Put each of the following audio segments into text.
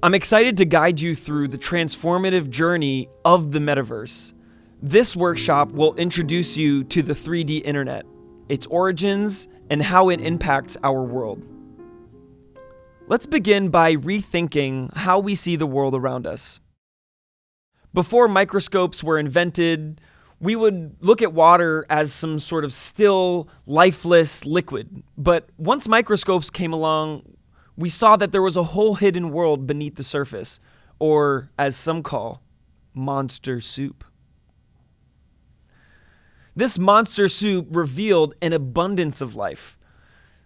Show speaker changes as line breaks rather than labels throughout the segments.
I'm excited to guide you through the transformative journey of the metaverse. This workshop will introduce you to the 3D internet, its origins, and how it impacts our world. Let's begin by rethinking how we see the world around us. Before microscopes were invented, we would look at water as some sort of still, lifeless liquid. But once microscopes came along, we saw that there was a whole hidden world beneath the surface, or as some call, monster soup. This monster soup revealed an abundance of life,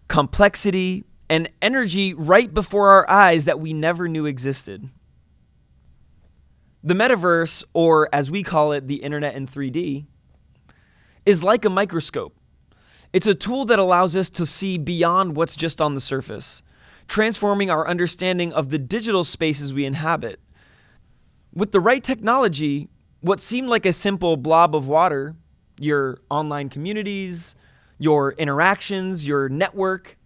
complexity, and energy right before our eyes that we never knew existed. The metaverse, or as we call it, the internet in 3D, is like a microscope. It's a tool that allows us to see beyond what's just on the surface, transforming our understanding of the digital spaces we inhabit. With the right technology, what seemed like a simple blob of water, your online communities, your interactions, your network,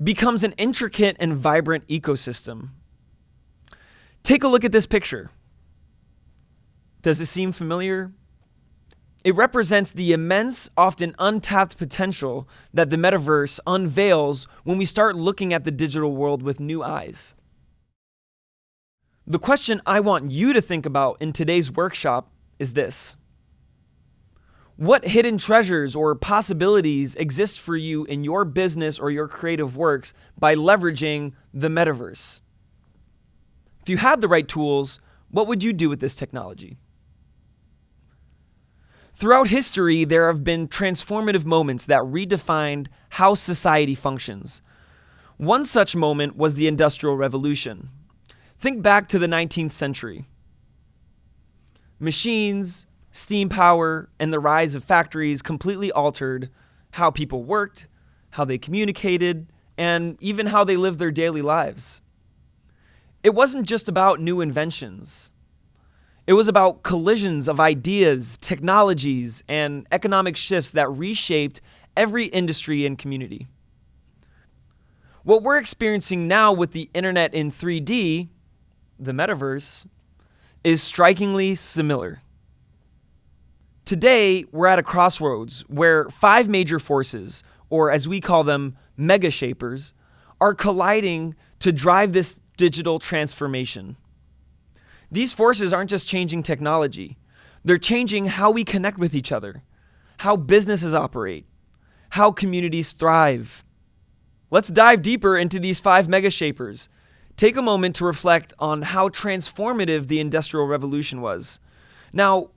becomes an intricate and vibrant ecosystem. Take a look at this picture. Does it seem familiar? It represents the immense, often untapped potential that the metaverse unveils when we start looking at the digital world with new eyes. The question I want you to think about in today's workshop is this: what hidden treasures or possibilities exist for you in your business or your creative works by leveraging the metaverse? If you had the right tools, what would you do with this technology? Throughout history, there have been transformative moments that redefined how society functions. One such moment was the Industrial Revolution. Think back to the 19th century. Machines, steam power, and the rise of factories completely altered how people worked, how they communicated, and even how they lived their daily lives. It wasn't just about new inventions. It was about collisions of ideas, technologies, and economic shifts that reshaped every industry and community. What we're experiencing now with the internet in 3D, the metaverse, is strikingly similar. Today, we're at a crossroads where 5 major forces, or as we call them, mega shapers, are colliding to drive this digital transformation. These forces aren't just changing technology. They're changing how we connect with each other, how businesses operate, how communities thrive. Let's dive deeper into these 5 mega shapers. Take a moment to reflect on how transformative the Industrial Revolution was. Now,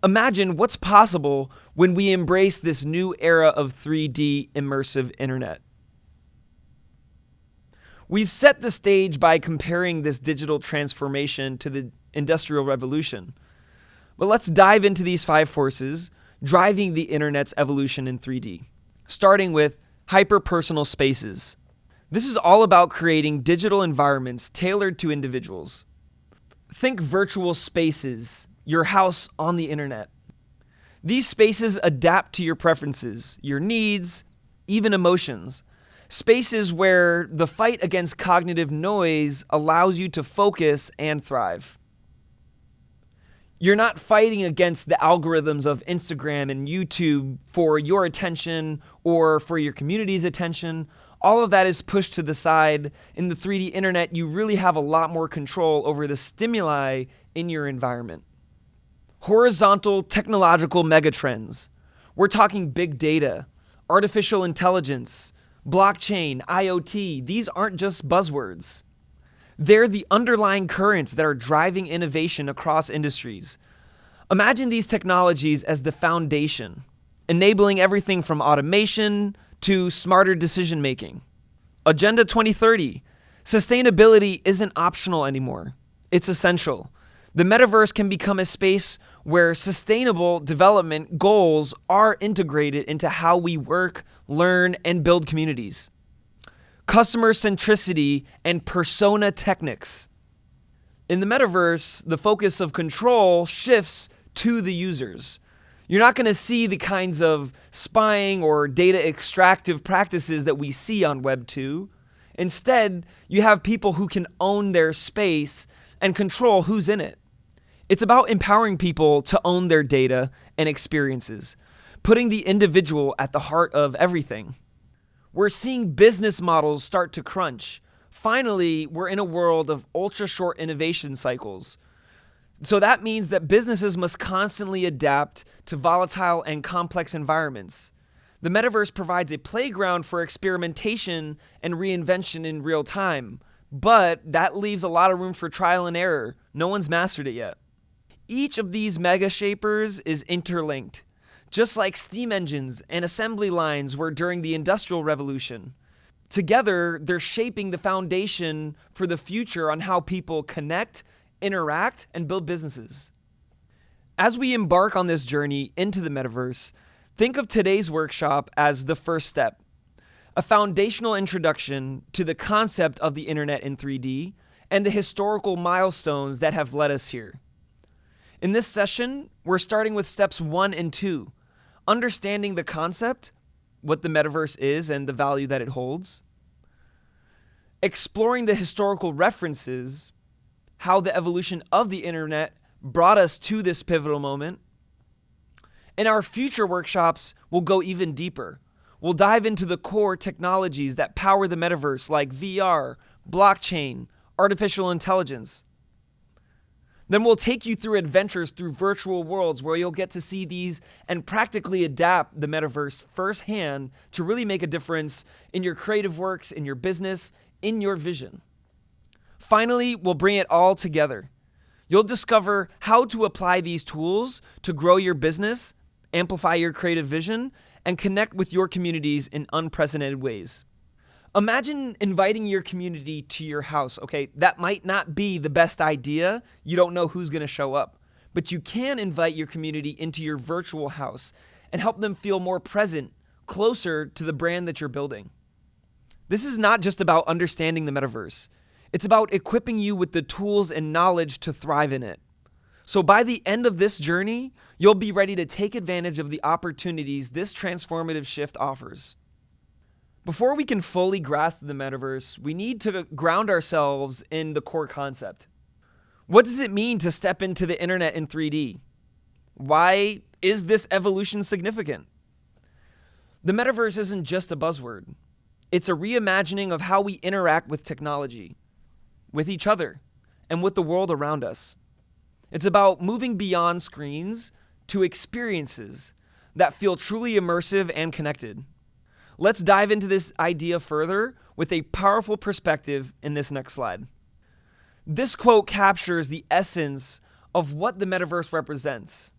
imagine what's possible when we embrace this new era of 3D immersive internet. We've set the stage by comparing this digital transformation to the Industrial Revolution. But let's dive into these 5 forces driving the internet's evolution in 3D, starting with hyper-personal spaces. This is all about creating digital environments tailored to individuals. Think virtual spaces, your house on the internet. These spaces adapt to your preferences, your needs, even emotions. Spaces where the fight against cognitive noise allows you to focus and thrive. You're not fighting against the algorithms of Instagram and YouTube for your attention or for your community's attention. All of that is pushed to the side. In the 3D internet, you really have a lot more control over the stimuli in your environment. Horizontal technological megatrends. We're talking big data, artificial intelligence, blockchain, IoT. These aren't just buzzwords. They're the underlying currents that are driving innovation across industries. Imagine these technologies as the foundation, enabling everything from automation to smarter decision making. Agenda 2030. Sustainability isn't optional anymore. It's essential. The metaverse can become a space where sustainable development goals are integrated into how we work, learn, and build communities. Customer centricity and persona techniques. In the metaverse, the focus of control shifts to the users. You're not going to see the kinds of spying or data extractive practices that we see on Web 2. Instead, you have people who can own their space and control who's in it. It's about empowering people to own their data and experiences, putting the individual at the heart of everything. We're seeing business models start to crunch. Finally, we're in a world of ultra-short innovation cycles. So that means that businesses must constantly adapt to volatile and complex environments. The metaverse provides a playground for experimentation and reinvention in real time, but that leaves a lot of room for trial and error. No one's mastered it yet. Each of these mega shapers is interlinked, just like steam engines and assembly lines were during the Industrial Revolution. Together, they're shaping the foundation for the future on how people connect, interact, and build businesses. As we embark on this journey into the metaverse, think of today's workshop as the first step, a foundational introduction to the concept of the internet in 3D and the historical milestones that have led us here. In this session, we're starting with steps 1 and 2, understanding the concept, what the metaverse is and the value that it holds, exploring the historical references, how the evolution of the internet brought us to this pivotal moment. In our future workshops, we'll go even deeper. We'll dive into the core technologies that power the metaverse like VR, blockchain, artificial intelligence. Then we'll take you through adventures through virtual worlds where you'll get to see these and practically adapt the metaverse firsthand to really make a difference in your creative works, in your business, in your vision. Finally, we'll bring it all together. You'll discover how to apply these tools to grow your business, amplify your creative vision, and connect with your communities in unprecedented ways. Imagine inviting your community to your house, okay? That might not be the best idea. You don't know who's gonna show up. But you can invite your community into your virtual house and help them feel more present, closer to the brand that you're building. This is not just about understanding the metaverse. It's about equipping you with the tools and knowledge to thrive in it. So by the end of this journey, you'll be ready to take advantage of the opportunities this transformative shift offers. Before we can fully grasp the metaverse, we need to ground ourselves in the core concept. What does it mean to step into the internet in 3D? Why is this evolution significant? The metaverse isn't just a buzzword. It's a reimagining of how we interact with technology, with each other, and with the world around us. It's about moving beyond screens to experiences that feel truly immersive and connected. Let's dive into this idea further with a powerful perspective in this next slide. This quote captures the essence of what the metaverse represents.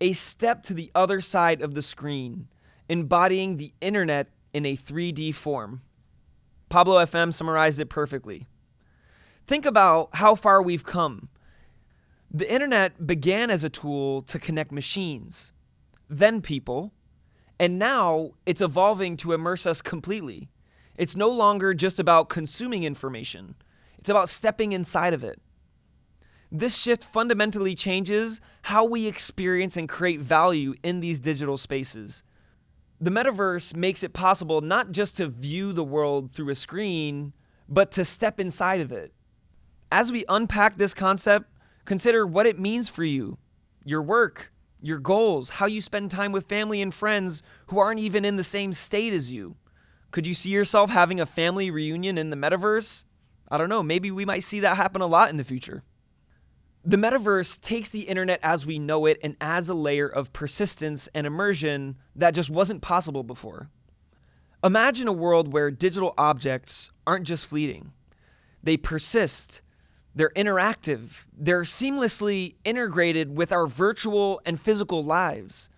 A step to the other side of the screen, embodying the internet in a 3D form. Pablo FM summarized it perfectly. Think about how far we've come. The internet began as a tool to connect machines, then people, and now it's evolving to immerse us completely. It's no longer just about consuming information. It's about stepping inside of it. This shift fundamentally changes how we experience and create value in these digital spaces. The metaverse makes it possible not just to view the world through a screen, but to step inside of it. As we unpack this concept, consider what it means for you, your work, your goals, how you spend time with family and friends who aren't even in the same state as you. Could you see yourself having a family reunion in the metaverse? I don't know, maybe we might see that happen a lot in the future. The metaverse takes the internet as we know it and adds a layer of persistence and immersion that just wasn't possible before. Imagine a world where digital objects aren't just fleeting. They persist. They're interactive. They're seamlessly integrated with our virtual and physical lives.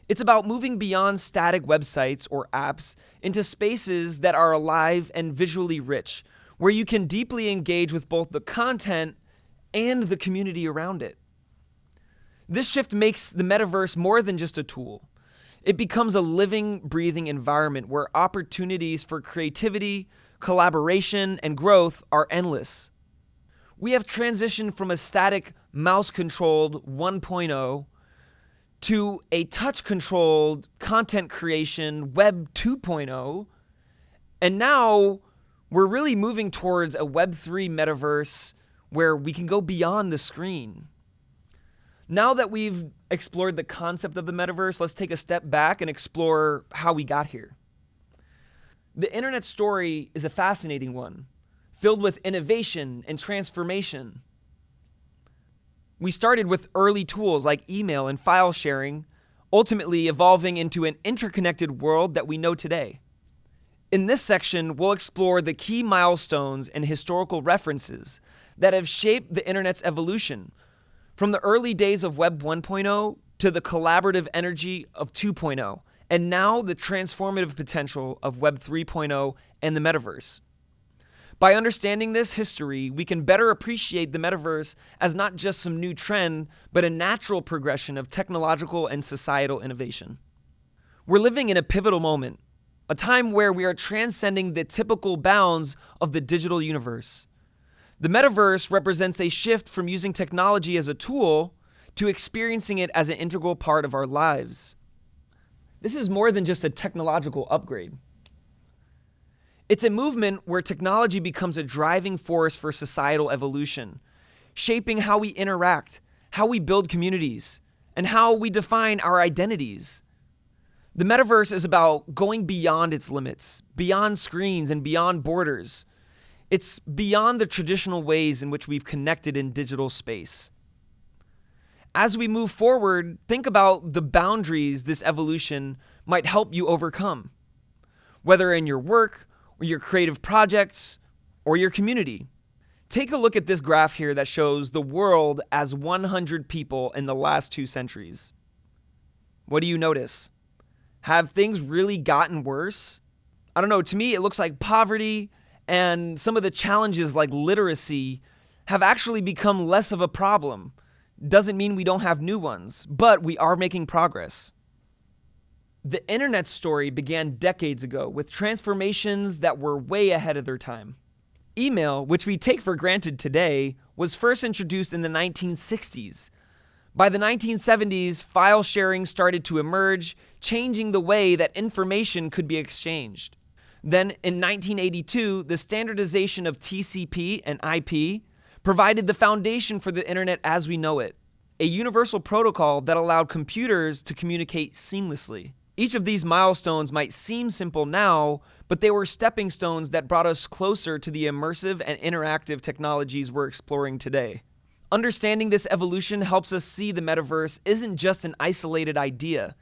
It's about moving beyond static websites or apps into spaces that are alive and visually rich, where you can deeply engage with both the content and the community around it. This shift makes the metaverse more than just a tool. It becomes a living, breathing environment where opportunities for creativity, collaboration, and growth are endless. We have transitioned from a static mouse-controlled 1.0 to a touch-controlled content creation web 2.0, and now We're really moving towards a Web3 metaverse where we can go beyond the screen. Now that we've explored the concept of the metaverse, let's take a step back and explore how we got here. The internet story is a fascinating one, filled with innovation and transformation. We started with early tools like email and file sharing, ultimately evolving into an interconnected world that we know today. In this section, we'll explore the key milestones and historical references that have shaped the internet's evolution, from the early days of Web 1.0 to the collaborative energy of 2.0, and now the transformative potential of Web 3.0 and the metaverse. By understanding this history, we can better appreciate the metaverse as not just some new trend, but a natural progression of technological and societal innovation. We're living in a pivotal moment, a time where we are transcending the typical bounds of the digital universe. The metaverse represents a shift from using technology as a tool to experiencing it as an integral part of our lives. This is more than just a technological upgrade. It's a movement where technology becomes a driving force for societal evolution, shaping how we interact, how we build communities, and how we define our identities. The metaverse is about going beyond its limits, beyond screens and beyond borders. It's beyond the traditional ways in which we've connected in digital space. As we move forward, think about the boundaries this evolution might help you overcome, whether in your work, or your creative projects, or your community. Take a look at this graph here that shows the world as 100 people in the last 2 centuries. What do you notice? Have things really gotten worse? I don't know, to me it looks like poverty and some of the challenges like literacy have actually become less of a problem. Doesn't mean we don't have new ones, but we are making progress. The internet story began decades ago with transformations that were way ahead of their time. Email, which we take for granted today, was first introduced in the 1960s. By the 1970s, file sharing started to emerge, changing the way that information could be exchanged. Then in 1982, the standardization of TCP and IP provided the foundation for the internet as we know it, a universal protocol that allowed computers to communicate seamlessly. Each of these milestones might seem simple now, but they were stepping stones that brought us closer to the immersive and interactive technologies we're exploring today. Understanding this evolution helps us see the metaverse isn't just an isolated idea.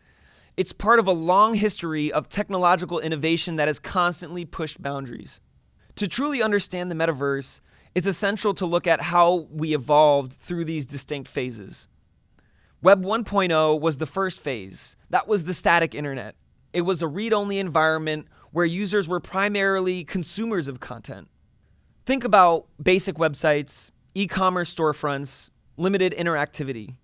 It's part of a long history of technological innovation that has constantly pushed boundaries. To truly understand the metaverse, it's essential to look at how we evolved through these distinct phases. Web 1.0 was the first phase. That was the static internet. It was a read-only environment where users were primarily consumers of content. Think about basic websites, e-commerce storefronts, limited interactivity.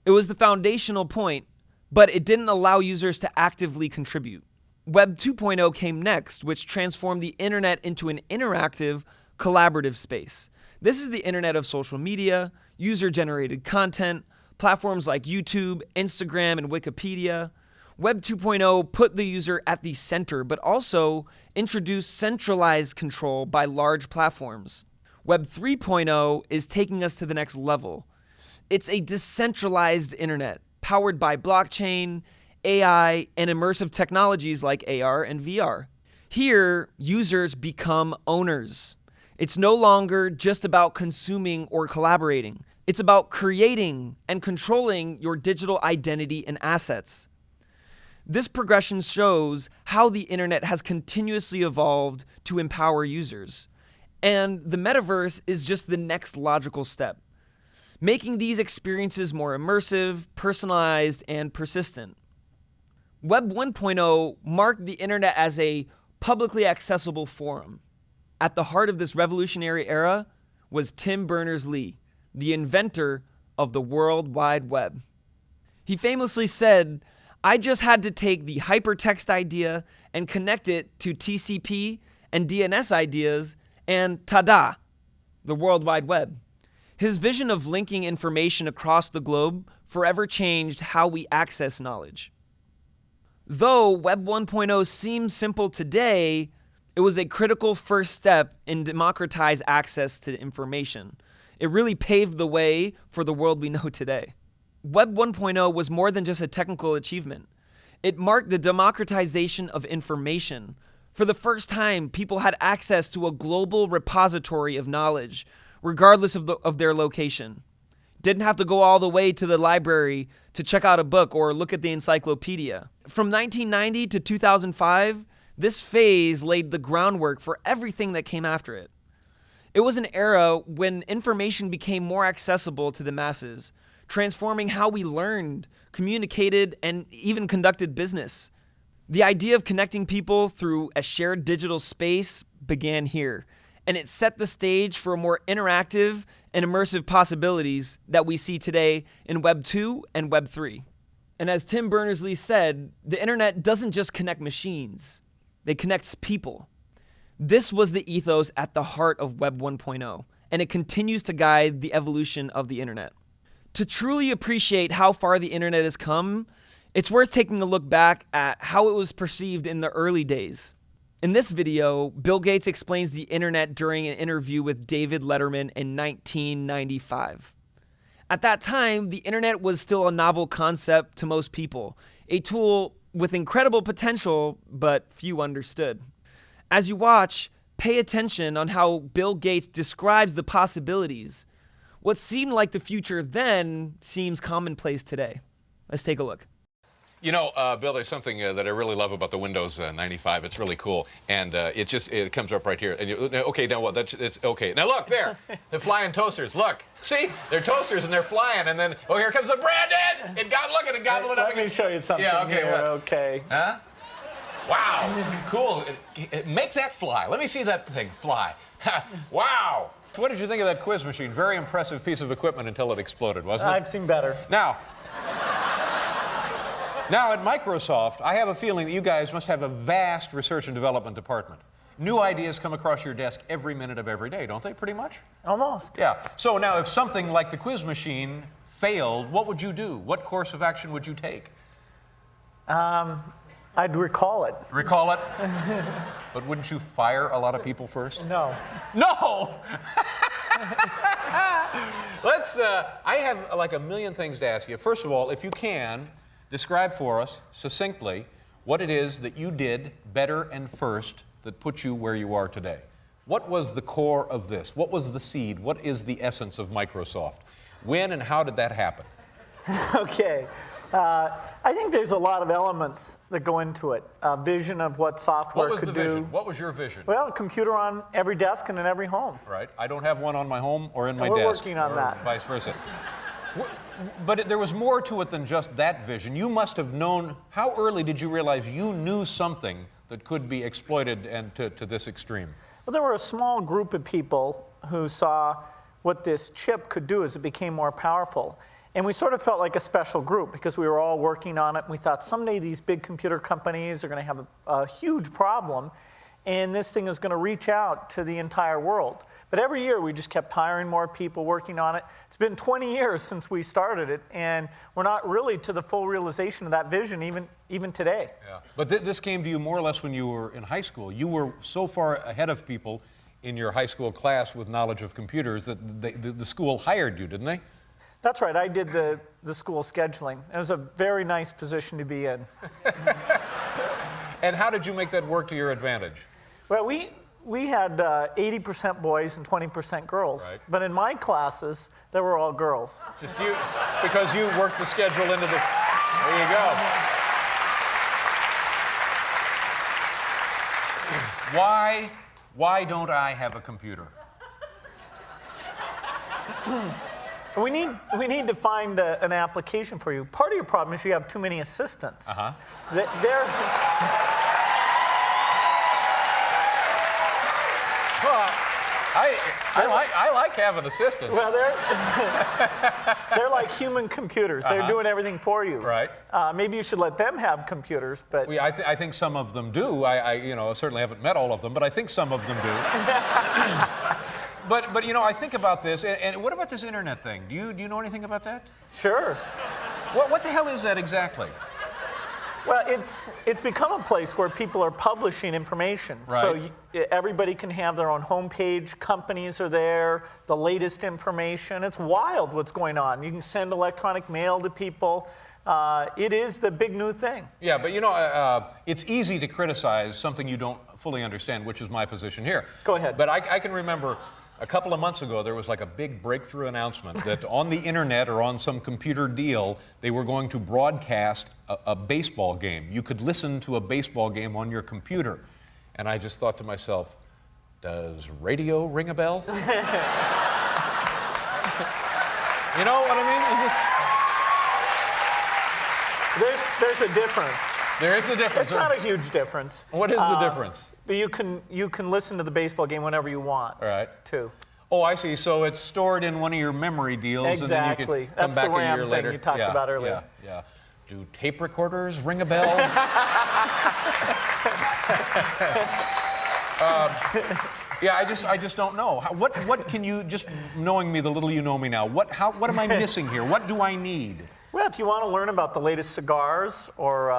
It was the foundational point, but it didn't allow users to actively contribute. Web 2.0 came next, which transformed the internet into an interactive, collaborative space. This is the internet of social media, user-generated content, platforms like YouTube, Instagram, and Wikipedia. Web 2.0 put the user at the center, but also introduced centralized control by large platforms. Web 3.0 is taking us to the next level. It's a decentralized internet, powered by blockchain, AI, and immersive technologies like AR and VR. Here, users become owners. It's no longer just about consuming or collaborating. It's about creating and controlling your digital identity and assets. This progression shows how the internet has continuously evolved to empower users. And the metaverse is just the next logical step, making these experiences more immersive, personalized, and persistent. Web 1.0 marked the internet as a publicly accessible forum. At the heart of this revolutionary era was Tim Berners-Lee, the inventor of the World Wide Web. He famously said, "I just had to take the hypertext idea and connect it to TCP and DNS ideas, and ta-da, the World Wide Web." His vision of linking information across the globe forever changed how we access knowledge. Though Web 1.0 seems simple today, It was a critical first step in democratized access to information. It really paved the way for the world we know today. Web 1.0 was more than just a technical achievement. It marked the democratization of information. For the first time, people had access to a global repository of knowledge, regardless of their location. Didn't have to go all the way to the library to check out a book or look at the encyclopedia. From 1990 to 2005, this phase laid the groundwork for everything that came after it. It was an era when information became more accessible to the masses, transforming how we learned, communicated, and even conducted business. The idea of connecting people through a shared digital space began here, and it set the stage for more interactive and immersive possibilities that we see today in Web 2 and Web 3. And as Tim Berners-Lee said, the internet doesn't just connect machines, it connects people. This was the ethos at the heart of Web 1.0, and it continues to guide the evolution of the internet. To truly appreciate how far the internet has come, it's worth taking a look back at how it was perceived in the early days. In this video, Bill Gates explains the internet during an interview with David Letterman in 1995. At that time, the internet was still a novel concept to most people, a tool with incredible potential, but few understood. As you watch, pay attention on how Bill Gates describes the possibilities. What seemed like the future then seems commonplace today. Let's take a look.
You know, Bill, there's something that I really love about the Windows 95. It's really cool, and it comes up right here. And okay, now what? It's okay. Now look there, the flying toasters. Look, see, they're toasters and they're flying. And then here comes the Brandon. And look at it, gobble it up.
Let me show you something.
Yeah, okay.
Here.
What?
Okay.
Huh? Wow, cool. Make that fly. Let me see that thing fly. Wow. So what did you think of that quiz machine? Very impressive piece of equipment until it exploded, wasn't it?
I've seen better.
Now, at Microsoft, I have a feeling that you guys must have a vast research and development department. New ideas come across your desk every minute of every day, don't they, pretty much?
Almost.
Yeah. So now, if something like the quiz machine failed, what would you do? What course of action would you take?
I'd recall it.
Recall it? But wouldn't you fire a lot of people first?
No.
No! I have like a million things to ask you. First of all, if you can, describe for us, succinctly, what it is that you did better and first that put you where you are today. What was the core of this? What was the seed? What is the essence of Microsoft? When and how did that happen?
Okay. I think there's a lot of elements that go into it. A vision of what software could do.
What was the vision? What was your vision?
Well, a computer on every desk and in every home.
Right. I don't have one on my home or in my desk.
We're working on that.
Vice versa. But there was more to it than just that vision. You must have known, how early did you realize you knew something that could be exploited and to this extreme?
Well, there were a small group of people who saw what this chip could do as it became more powerful. And we sort of felt like a special group because we were all working on it. And we thought someday these big computer companies are going to have a huge problem, and this thing is going to reach out to the entire world. But every year we just kept hiring more people working on it. It's been 20 years since we started it, and we're not really to the full realization of that vision even today.
Yeah. But this came to you more or less when you were in high school. You were so far ahead of people in your high school class with knowledge of computers that the school hired you, didn't they?
That's right. I did the school scheduling. It was a very nice position to be in.
And how did you make that work to your advantage?
Well, we had 80% boys and 20% girls.
Right.
But in my classes, they were all girls.
Just you, because you worked the schedule into the... There you go. Why don't I have a computer?
We need to find an application for you. Part of your problem is you have too many assistants.
Uh-huh. I like having assistants.
Well, they're like human computers. They're doing everything for you.
Right.
Maybe you should let them have computers, but...
I think some of them do. I certainly haven't met all of them, but I think some of them do. But I think about this, and what about this internet thing? Do you know anything about that?
Sure.
What the hell is that exactly?
Well, it's become a place where people are publishing information.
Right.
So everybody can have their own homepage. Companies are there, the latest information. It's wild what's going on. You can send electronic mail to people. It is the big new thing.
Yeah, but it's easy to criticize something you don't fully understand, which is my position here.
Go ahead.
But I can remember a couple of months ago, there was like a big breakthrough announcement that on the internet or on some computer deal, they were going to broadcast a baseball game. You could listen to a baseball game on your computer. And I just thought to myself, does radio ring a bell? You know what I mean? It's just...
There's a difference.
There is a difference.
It's not a huge difference.
What is the difference?
But you can listen to the baseball game whenever you want.
All right.
Too.
Oh, I see. So it's stored in one of your memory deals, and then you can come
That's
back
the
a
RAM
year
thing
later.
you talked about earlier.
Yeah. Do tape recorders ring a bell? Yeah, I just don't know. What can you, just knowing me, the little you know me now, what am I missing here? What do I need?
Well, if you want to learn about the latest cigars or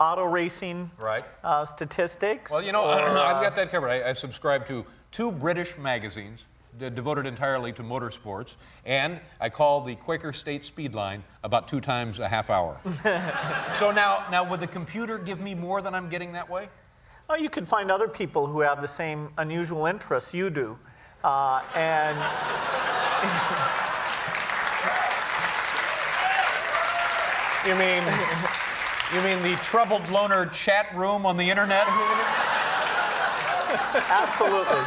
auto racing
Right.
Statistics.
Well, I've got that covered. I subscribe to 2 British magazines devoted entirely to motorsports, and I call the Quaker State Speed Line about 2 times a half hour. So now, would the computer give me more than I'm getting that way?
Oh, you can find other people who have the same unusual interests you do, and.
You mean the troubled loner chat room on the internet?
Absolutely.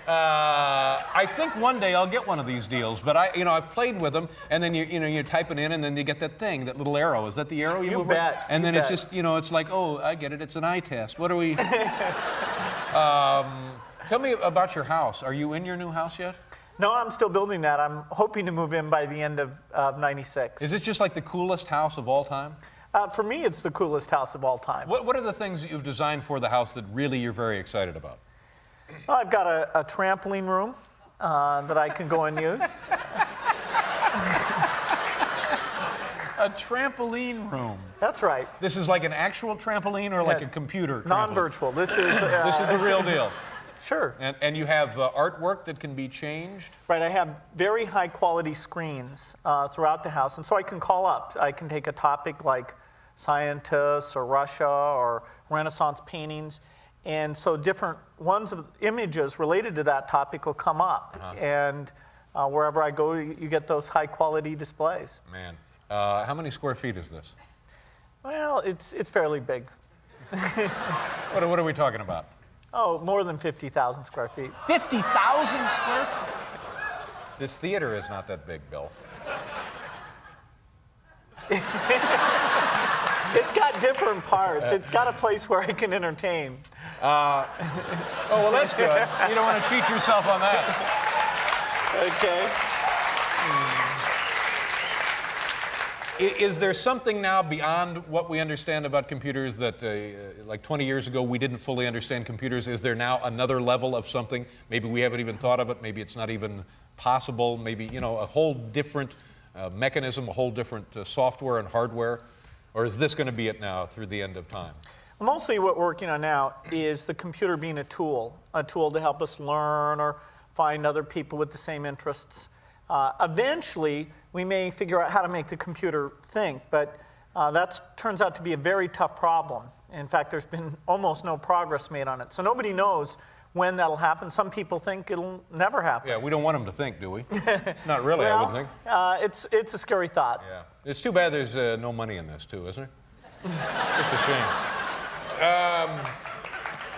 I think one day I'll get one of these deals, but I've played with them, and then you type it in, and then you get that thing, that little arrow. Is that the arrow you move?
Bet.
And then
you
it's
bet.
just it's like, oh, I get it. It's an eye test. What are we? Tell me about your house. Are you in your new house yet?
No, I'm still building that. I'm hoping to move in by the end of '96.
Is it just like the coolest house of all time?
For me, it's the coolest house of all time.
What are the things that you've designed for the house that really you're very excited about?
Well, I've got a trampoline room that I can go and use.
A trampoline room.
That's right.
This is like an actual trampoline or like a computer trampoline?
Non-virtual. This is
This is the real deal.
Sure.
And you have artwork that can be changed?
Right, I have very high quality screens throughout the house, and so I can call up. I can take a topic like scientists or Russia or Renaissance paintings, and so different ones of images related to that topic will come up, and wherever I go, you get those high quality displays.
Man, how many square feet is this?
Well, it's fairly big.
What are we talking about?
Oh, more than 50,000 square feet.
50,000 square feet? This theater is not that big, Bill.
It's got different parts. It's got a place where I can entertain.
Oh, well, that's good. You don't want to cheat yourself on that.
Okay.
Is there something now beyond what we understand about computers that, like 20 years ago, we didn't fully understand computers? Is there now another level of something? Maybe we haven't even thought of it. Maybe it's not even possible. Maybe, a whole different mechanism, a whole different software and hardware? Or is this going to be it now through the end of time?
Mostly what we're working on now is the computer being a tool to help us learn or find other people with the same interests. Eventually, we may figure out how to make the computer think, but that turns out to be a very tough problem. In fact, there's been almost no progress made on it. So nobody knows when that'll happen. Some people think it'll never happen.
Yeah, we don't want them to think, do we? Not really,
Well,
I wouldn't think.
it's a scary thought.
Yeah. It's too bad there's no money in this, too, isn't there? Just a shame.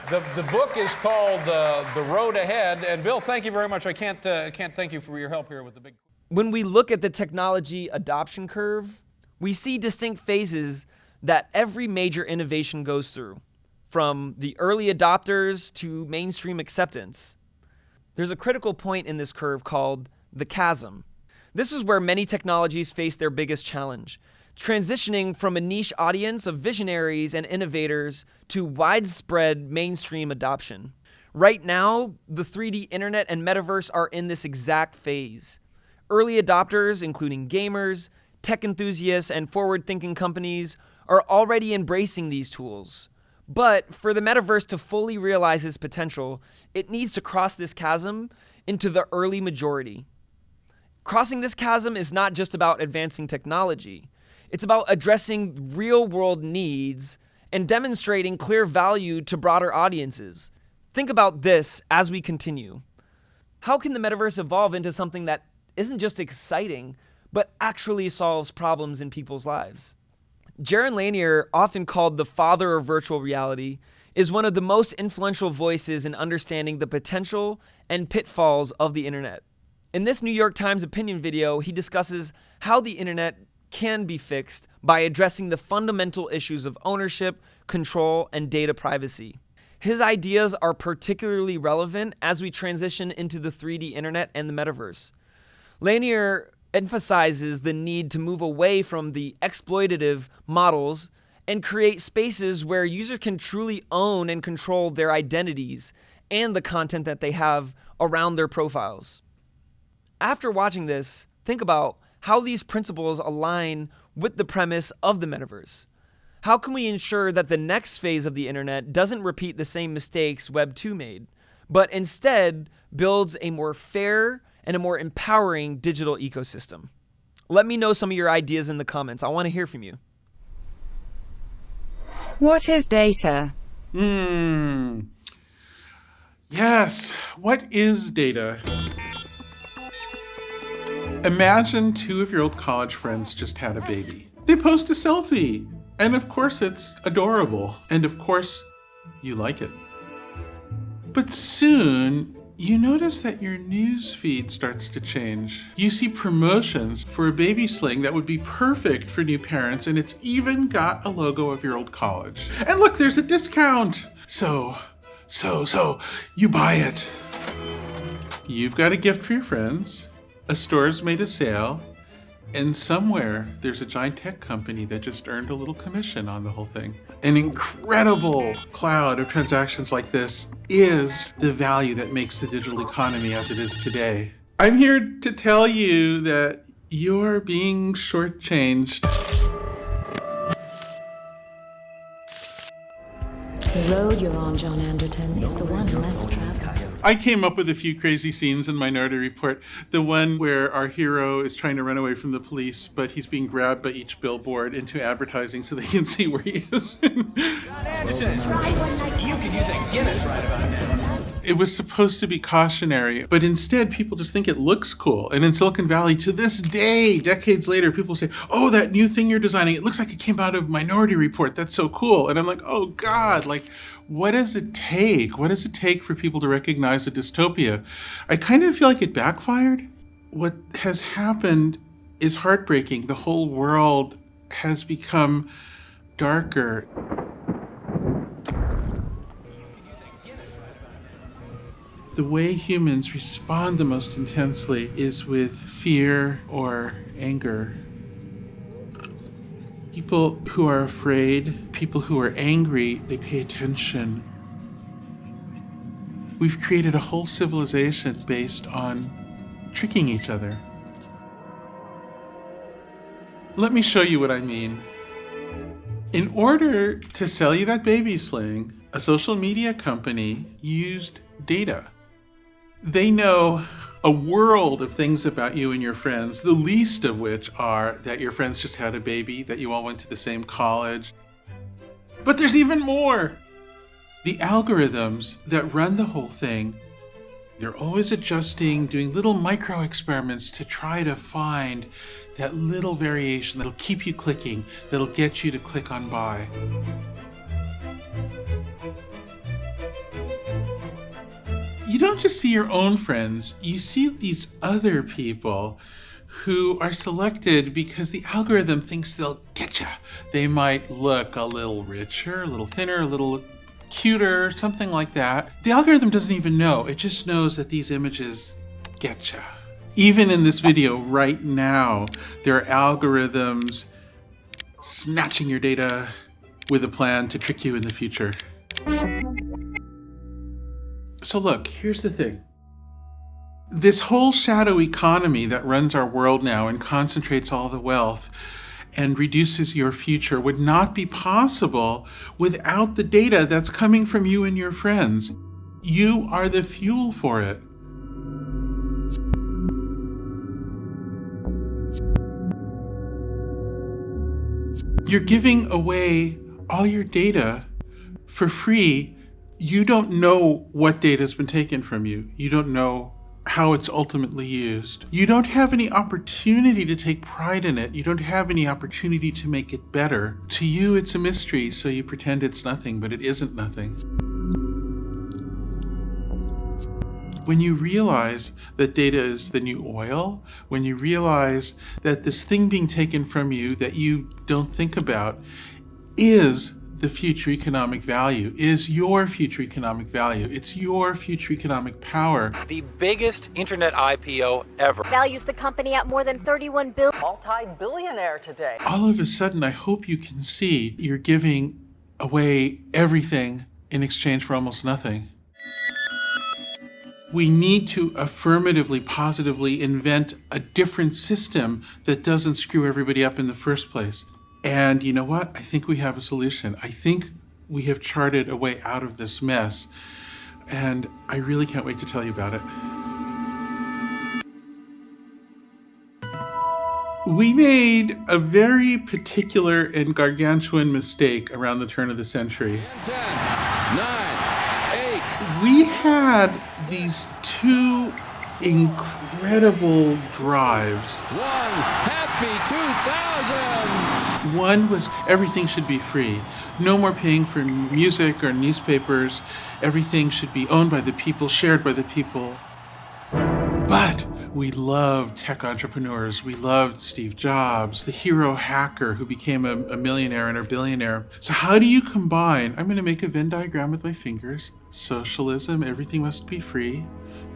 The book is called The Road Ahead. And Bill, thank you very much. I can't thank you for your help here with the big...
When we look at the technology adoption curve, we see distinct phases that every major innovation goes through, from the early adopters to mainstream acceptance. There's a critical point in this curve called the chasm. This is where many technologies face their biggest challenge, transitioning from a niche audience of visionaries and innovators to widespread mainstream adoption. Right now, the 3D internet and metaverse are in this exact phase. Early adopters, including gamers, tech enthusiasts and forward-thinking companies are already embracing these tools. But for the metaverse to fully realize its potential, it needs to cross this chasm into the early majority. Crossing this chasm is not just about advancing technology. It's about addressing real-world needs and demonstrating clear value to broader audiences. Think about this as we continue. How can the metaverse evolve into something that isn't just exciting, but actually solves problems in people's lives? Jaron Lanier, often called the father of virtual reality, is one of the most influential voices in understanding the potential and pitfalls of the internet. In this New York Times opinion video, he discusses how the internet can be fixed by addressing the fundamental issues of ownership, control, and data privacy. His ideas are particularly relevant as we transition into the 3D internet and the metaverse. Lanier emphasizes the need to move away from the exploitative models and create spaces where users can truly own and control their identities and the content that they have around their profiles. After watching this, think about how these principles align with the premise of the metaverse. How can we ensure that the next phase of the internet doesn't repeat the same mistakes Web 2 made, but instead builds a more fair and a more empowering digital ecosystem? Let me know some of your ideas in the comments. I want to hear from you.
What is data?
Yes, what is data? Imagine two of your old college friends just had a baby. They post a selfie, and of course it's adorable, and of course you like it. But soon, you notice that your news feed starts to change. You see promotions for a baby sling that would be perfect for new parents, and it's even got a logo of your old college. And look, there's a discount! So, you buy it. You've got a gift for your friends, a store's made a sale, and somewhere there's a giant tech company that just earned a little commission on the whole thing. An incredible cloud of transactions like this is the value that makes the digital economy as it is today. I'm here to tell you that you're being shortchanged.
The road you're on, John Anderton, is the one less traveled.
I came up with a few crazy scenes in Minority Report. The one where our hero is trying to run away from the police, but he's being grabbed by each billboard into advertising so they can see where he is.
John Anderson, you could use a Guinness right about now.
It was supposed to be cautionary, but instead people just think it looks cool. And in Silicon Valley, to this day, decades later, people say, oh, that new thing you're designing, it looks like it came out of Minority Report. That's so cool. And I'm like, oh God, like, what does it take? What does it take for people to recognize a dystopia? I kind of feel like it backfired. What has happened is heartbreaking. The whole world has become darker. The way humans respond the most intensely is with fear or anger. People who are afraid, people who are angry, they pay attention. We've created a whole civilization based on tricking each other. Let me show you what I mean. In order to sell you that baby sling, a social media company used data. They know a world of things about you and your friends, the least of which are that your friends just had a baby, that you all went to the same college. But there's even more. The algorithms that run the whole thing, they're always adjusting, doing little micro experiments to try to find that little variation that'll keep you clicking, that'll get you to click on buy. You don't just see your own friends, you see these other people who are selected because the algorithm thinks they'll get you. They might look a little richer, a little thinner, a little cuter, something like that. The algorithm doesn't even know. It just knows that these images get you. Even in this video right now, there are algorithms snatching your data with a plan to trick you in the future. So look, here's the thing. This whole shadow economy that runs our world now and concentrates all the wealth and reduces your future would not be possible without the data that's coming from you and your friends. You are the fuel for it. You're giving away all your data for free. You don't know what data has been taken from you. You don't know how it's ultimately used. You don't have any opportunity to take pride in it. You don't have any opportunity to make it better. To you, it's a mystery, so you pretend it's nothing, but it isn't nothing. When you realize that data is the new oil, when you realize that this thing being taken from you that you don't think about is the future economic value, is your future economic value. It's your future economic power.
The biggest internet IPO ever.
Values the company at more than $31 billion.
Multi-billionaire today.
All of a sudden, I hope you can see you're giving away everything in exchange for almost nothing. We need to affirmatively, positively invent a different system that doesn't screw everybody up in the first place. And you know what? I think we have a solution. I think we have charted a way out of this mess. And I really can't wait to tell you about it. We made a very particular and gargantuan mistake around the turn of the century.
10, 9, 8.
We had these two incredible drives.
Happy 2000!
One was everything should be free. No more paying for music or newspapers. Everything should be owned by the people, shared by the people. But we loved tech entrepreneurs. We loved Steve Jobs, the hero hacker who became a millionaire and a billionaire. So how do you combine, I'm going to make a Venn diagram with my fingers, socialism, everything must be free,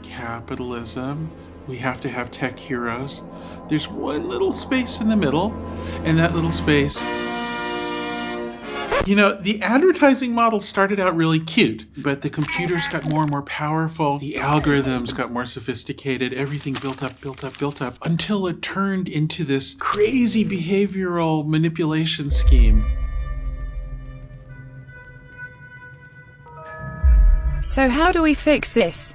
capitalism, we have to have tech heroes. There's one little space in the middle, and that little space, you know, the advertising model started out really cute, but the computers got more and more powerful, the algorithms got more sophisticated, everything built up, until it turned into this crazy behavioral manipulation scheme.
So how do we fix this?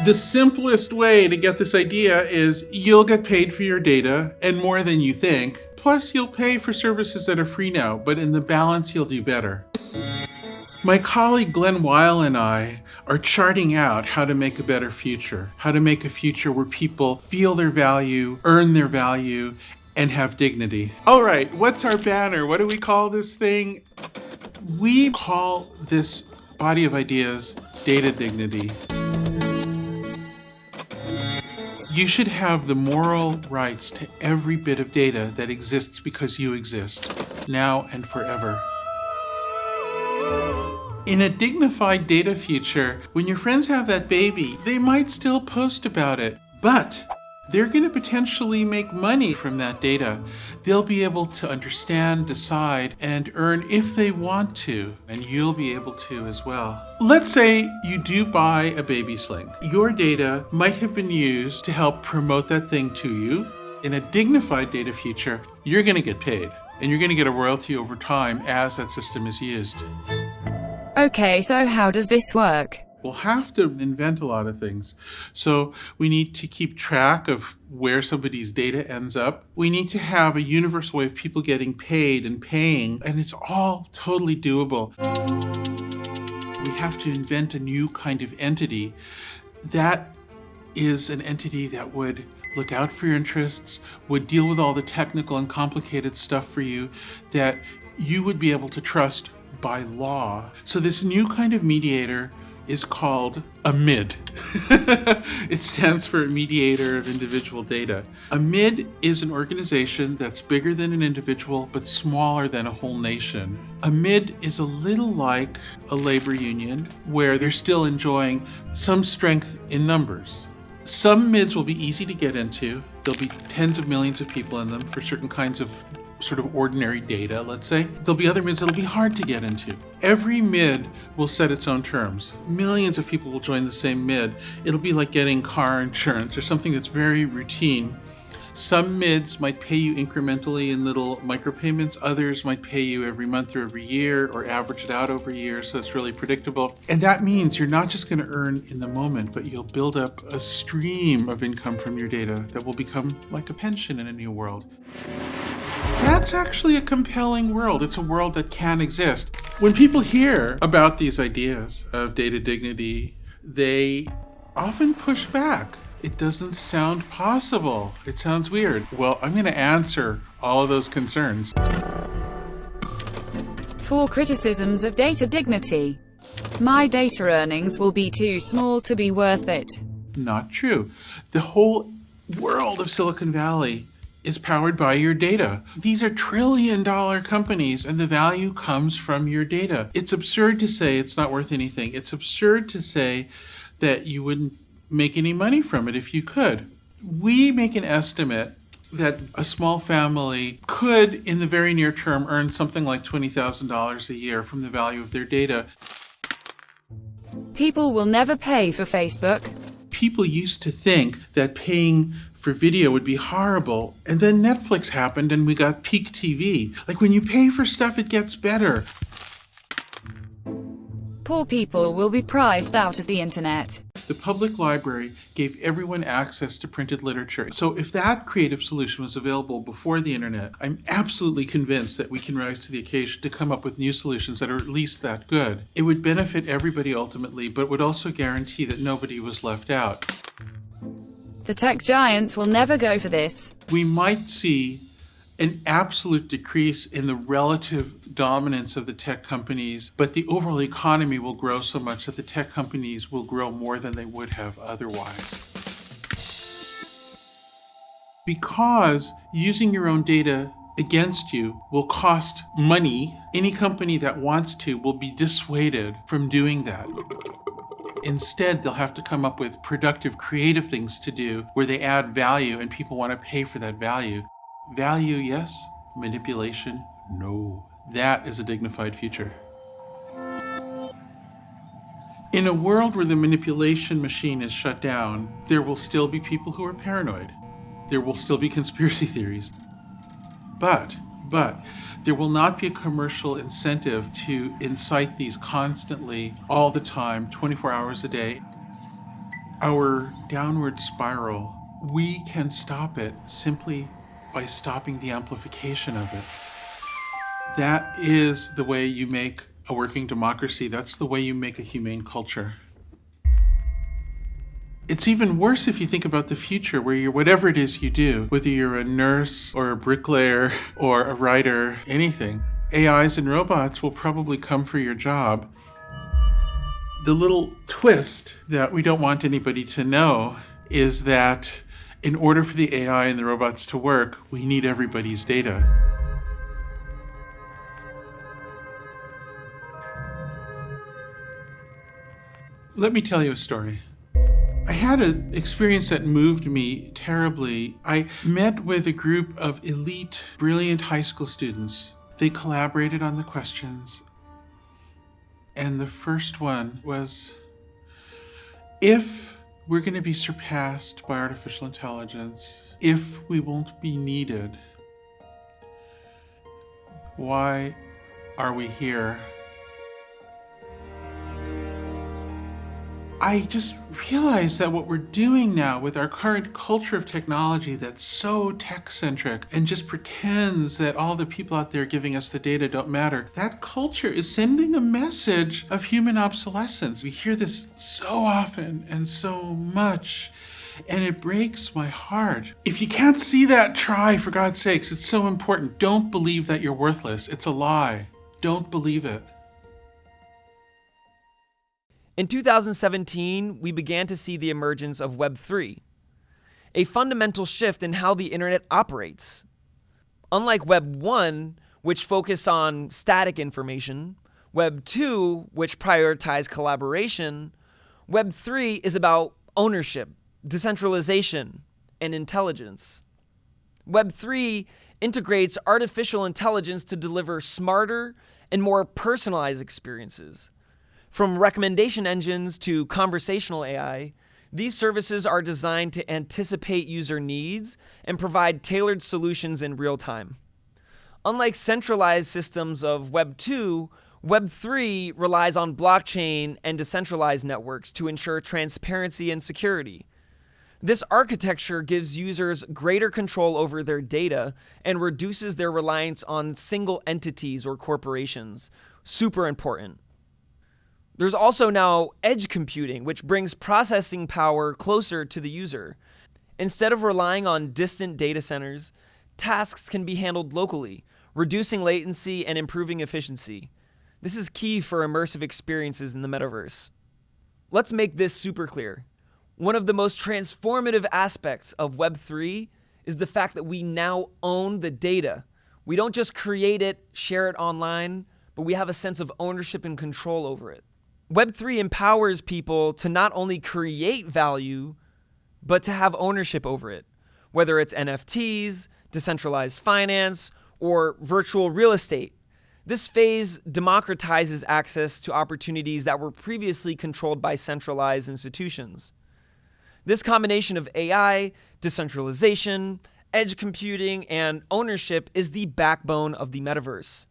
The simplest way to get this idea is you'll get paid for your data and more than you think. Plus you'll pay for services that are free now, but in the balance you'll do better. My colleague Glenn Weil and I are charting out how to make a better future, how to make a future where people feel their value, earn their value, and have dignity. All right, what's our banner? What do we call this thing? We call this body of ideas data dignity. You should have the moral rights to every bit of data that exists because you exist, now and forever. In a dignified data future, when your friends have that baby, they might still post about it, but they're going to potentially make money from that data. They'll be able to understand, decide, and earn if they want to, and you'll be able to as well. Let's say you do buy a baby sling. Your data might have been used to help promote that thing to you. In a dignified data future, you're going to get paid, and you're going to get a royalty over time as that system is used.
Okay, so how does this work?
We'll have to invent a lot of things. So we need to keep track of where somebody's data ends up. We need to have a universal way of people getting paid and paying, and it's all totally doable. We have to invent a new kind of entity. That is an entity that would look out for your interests, would deal with all the technical and complicated stuff for you that you would be able to trust by law. So this new kind of mediator is called a MID. It stands for Mediator of Individual Data. A MID is an organization that's bigger than an individual but smaller than a whole nation. A MID is a little like a labor union where they're still enjoying some strength in numbers. Some MIDs will be easy to get into. There'll be tens of millions of people in them for certain kinds of sort of ordinary data, let's say. There'll be other mids that'll be hard to get into. Every mid will set its own terms. Millions of people will join the same mid. It'll be like getting car insurance or something that's very routine. Some mids might pay you incrementally in little micropayments. Others might pay you every month or every year or average it out over years, so it's really predictable. And that means you're not just going to earn in the moment, but you'll build up a stream of income from your data that will become like a pension in a new world. That's actually a compelling world. It's a world that can exist. When people hear about these ideas of data dignity, they often push back. It doesn't sound possible. It sounds weird. Well, I'm going to answer all of those concerns.
4 criticisms of data dignity. My data earnings will be too small to be worth it.
Not true. The whole world of Silicon Valley is powered by your data. These are trillion-dollar companies, and the value comes from your data. It's absurd to say it's not worth anything. It's absurd to say that you wouldn't make any money from it if you could. We make an estimate that a small family could, in the very near term, earn something like $20,000 a year from the value of their data.
People will never pay for Facebook.
People used to think that paying for video would be horrible, and then Netflix happened and we got peak TV. Like, when you pay for stuff, it gets better.
Poor people will be priced out of the internet.
The public library gave everyone access to printed literature. So if that creative solution was available before the internet, I'm absolutely convinced that we can rise to the occasion to come up with new solutions that are at least that good. It would benefit everybody ultimately, but would also guarantee that nobody was left out.
The tech giants will never go for this.
We might see an absolute decrease in the relative dominance of the tech companies, but the overall economy will grow so much that the tech companies will grow more than they would have otherwise. Because using your own data against you will cost money, any company that wants to will be dissuaded from doing that. Instead, they'll have to come up with productive, creative things to do where they add value and people want to pay for that value. Value, yes. Manipulation, no. That is a dignified future. In a world where the manipulation machine is shut down, there will still be people who are paranoid. There will still be conspiracy theories. But there will not be a commercial incentive to incite these constantly, all the time, 24 hours a day. Our downward spiral, we can stop it simply by stopping the amplification of it. That is the way you make a working democracy. That's the way you make a humane culture. It's even worse if you think about the future where you're whatever it is you do, whether you're a nurse or a bricklayer or a writer, anything. AIs and robots will probably come for your job. The little twist that we don't want anybody to know is that in order for the AI and the robots to work, we need everybody's data. Let me tell you a story. I had an experience that moved me terribly. I met with a group of elite, brilliant high school students. They collaborated on the questions. And the first one was, if we're going to be surpassed by artificial intelligence, if we won't be needed, why are we here? I just realized that what we're doing now with our current culture of technology that's so tech-centric and just pretends that all the people out there giving us the data don't matter, that culture is sending a message of human obsolescence. We hear this so often and so much, and it breaks my heart. If you can't see that, try, for God's sakes. It's so important. Don't believe that you're worthless. It's a lie. Don't believe it.
In 2017, we began to see the emergence of Web 3, a fundamental shift in how the internet operates. Unlike Web 1, which focused on static information, Web 2, which prioritized collaboration, Web 3 is about ownership, decentralization, and intelligence. Web 3 integrates artificial intelligence to deliver smarter and more personalized experiences. From recommendation engines to conversational AI, these services are designed to anticipate user needs and provide tailored solutions in real time. Unlike centralized systems of Web 2, Web 3 relies on blockchain and decentralized networks to ensure transparency and security. This architecture gives users greater control over their data and reduces their reliance on single entities or corporations. Super important. There's also now edge computing, which brings processing power closer to the user. Instead of relying on distant data centers, tasks can be handled locally, reducing latency and improving efficiency. This is key for immersive experiences in the metaverse. Let's make this super clear. One of the most transformative aspects of Web 3 is the fact that we now own the data. We don't just create it, share it online, but we have a sense of ownership and control over it. Web 3 empowers people to not only create value, but to have ownership over it, whether it's NFTs, decentralized finance, or virtual real estate. This phase democratizes access to opportunities that were previously controlled by centralized institutions. This combination of AI, decentralization, edge computing, and ownership is the backbone of the metaverse.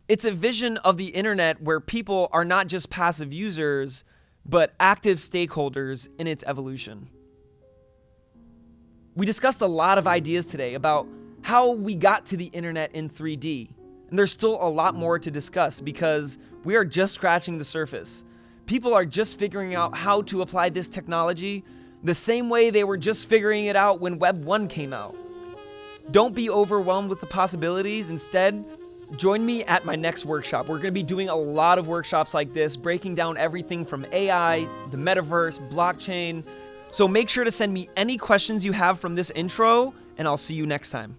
It's a vision of the internet where people are not just passive users, but active stakeholders in its evolution. We discussed a lot of ideas today about how we got to the internet in 3D. And there's still a lot more to discuss because we are just scratching the surface. People are just figuring out how to apply this technology the same way they were just figuring it out when Web 1 came out. Don't be overwhelmed with the possibilities. Instead, join me at my next workshop. We're going to be doing a lot of workshops like this, breaking down everything from AI, the metaverse, blockchain. So make sure to send me any questions you have from this intro, and I'll see you next time.